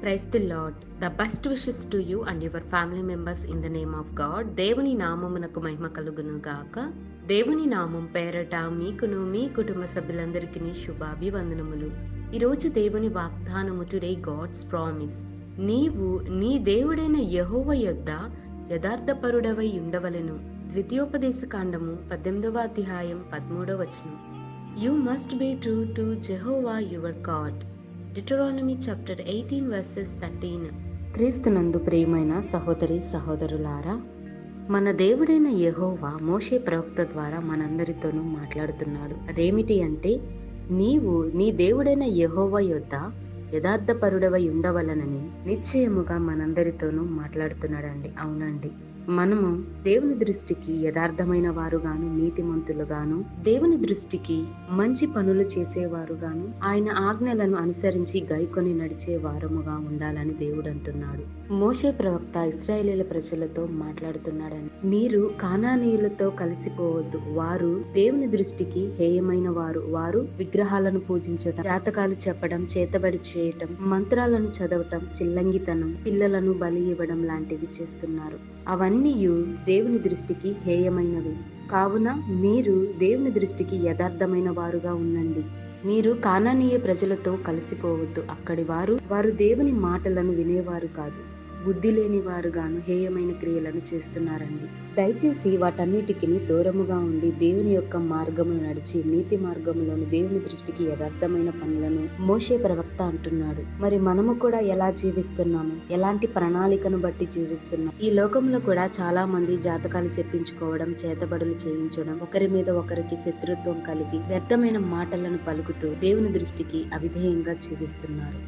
Praise the Lord. The best wishes to you and your family members in the name of God. దేవుని నామమునకు మహిమ కలుగును గాక. దేవుని నామం పేరట మీకును మీ కుటుంబ సభ్యులందరికీ శుభాభివందనములు. ఈరోజు దేవుని వాగ్దానము, టుడే గాడ్స్ ప్రామిస్. నీవు నీ దేవుడైన యెహోవా యొద్ద యథార్థపరుడవై ఉండవలెను. ద్వితీయోపదేశ కాండము 18వ అధ్యాయం 13వ వచనం. You must be true to Jehovah your God. Deuteronomy chapter 18 verses 13. క్రీస్తునందు ప్రియమైన సహోదరి సహోదరులారా, మన దేవుడైన యెహోవా మోషే ప్రవక్త ద్వారా మనందరితోనూ మాట్లాడుతున్నాడు. అదేమిటి అంటే, నీవు నీ దేవుడైన యెహోవా యొద్ద యథార్థపరుడవై ఉండవలనని నిశ్చయముగా మనందరితోనూ మాట్లాడుతున్నాడండి. అవునండి, మనము దేవుని దృష్టికి యథార్థమైన వారుగాను, నీతిమంతులుగాను, దేవుని దృష్టికి మంచి పనులు చేసేవారుగాను, ఆయన ఆజ్ఞలను అనుసరించి గైకొని నడిచే వారముగా ఉండాలని దేవుడు అంటున్నాడు. మోషే ప్రవక్త ఇశ్రాయేలీల ప్రజలతో మాట్లాడుతున్నాడని, మీరు కానానీయులతో కలిసిపోవద్దు. వారు దేవుని దృష్టికి హేయమైన వారు. వారు విగ్రహాలను పూజించడం, జాతకాలు చెప్పడం, చేతబడి చేయటం, మంత్రాలను చదవటం, చిల్లంగితనం, పిల్లలను బలి ఇవ్వడం లాంటివి చేస్తున్నారు. అవన్నీ దేవుని దృష్టికి హేయమైనవి. కావున మీరు దేవుని దృష్టికి యథార్థమైన వారుగా ఉండండి. మీరు కానానీయ ప్రజలతో కలిసిపోవద్దు. అక్కడి వారు దేవుని మాటలను వినేవారు కాదు, బుద్ధి లేని వారుగాను హేయమైన క్రియలను చేస్తున్నారండి. దయచేసి వాటన్నిటికీ దూరముగా ఉండి దేవుని యొక్క మార్గమును నడిచి నీతి మార్గములోను దేవుని దృష్టికి యథార్థమైన పనులను మోషే ప్రవక్త అంటున్నాడు. మరి మనము కూడా ఎలా జీవిస్తున్నాము? ఎలాంటి ప్రణాళికను బట్టి జీవిస్తున్నాం? ఈ లోకంలో కూడా చాలా మంది జాతకాలు చెప్పించుకోవడం, చేతబడులు చేయించడం, ఒకరి మీద ఒకరికి శత్రుత్వం కలిగి వ్యర్థమైన మాటలను పలుకుతూ దేవుని దృష్టికి అవిధేయంగా జీవిస్తున్నారు.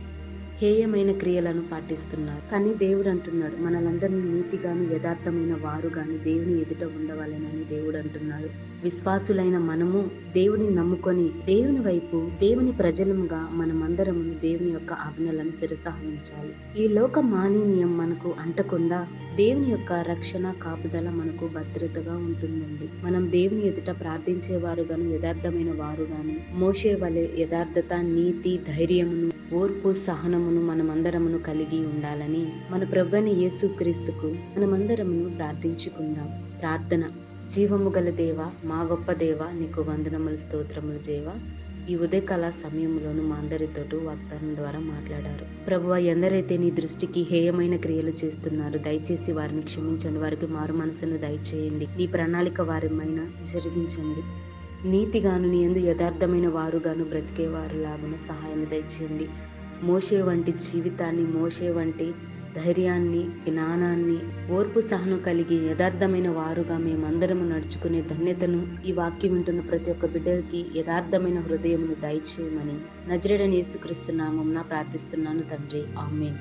హేయమైన క్రియలను పాటిస్తున్నారు. కానీ దేవుడు అంటున్నాడు, మనలందరినీ నీతిగాను యథార్థమైన వారుగాను దేవుని ఎదుట ఉండవాలని దేవుడు అంటున్నాడు. విశ్వాసులైన మనము దేవుని నమ్ముకొని దేవుని వైపు, దేవుని ప్రజలముగా మనమందరము దేవుని యొక్క ఆజ్ఞలను శిరసాహించాలి. ఈ లోక మాలిన్యం మనకు అంటకుండా దేవుని యొక్క రక్షణ కాపుదల మనకు భద్రతగా ఉంటుందండి. మనం దేవుని ఎదుట ప్రార్థించేవారుగాను, యథార్థమైన వారుగాను, మోషే వలె యథార్థత, నీతి, ధైర్యమును, ఓర్పు, సహనమును మనమందరమును కలిగి ఉండాలని మన ప్రభువైన యేసుక్రీస్తుకు మనమందరమును ప్రార్థించుకుందాం. ప్రార్థన. జీవము గల దేవ, మా గొప్ప దేవ, నీకు వందనములు, స్తోత్రములు దేవా. ఈ ఉదయకాల సమయంలోను మా అందరితోటి వాగ్దానం ద్వారా మాట్లాడారు. ప్రభువా, ఎందరైతే నీ దృష్టికి హేయమైన క్రియలు చేస్తున్నారు, దయచేసి వారిని క్షమించండి. వారికి మారు మనసును దయచేయండి. నీ ప్రణాళిక వారిమైనా జరిగించండి. నీతిగాను, నీ యందు యథార్థమైన వారుగాను బ్రతికేవారు లాగున సహాయం దయచేయండి. మోషే వంటి జీవితాన్ని, మోషే వంటి ధైర్యాన్ని, జ్ఞానాన్ని, ఓర్పు, సహనం కలిగి యథార్థమైన వారుగా మేమందరము నడుచుకునే ధన్యతను ఈ వాక్యం వింటున్న ప్రతి ఒక్క బిడ్డకి యథార్థమైన హృదయమును దయచేయమని నజరేయుడైన యేసుక్రీస్తు నామమున ప్రార్థిస్తున్నాను తండ్రి. ఆమేన్.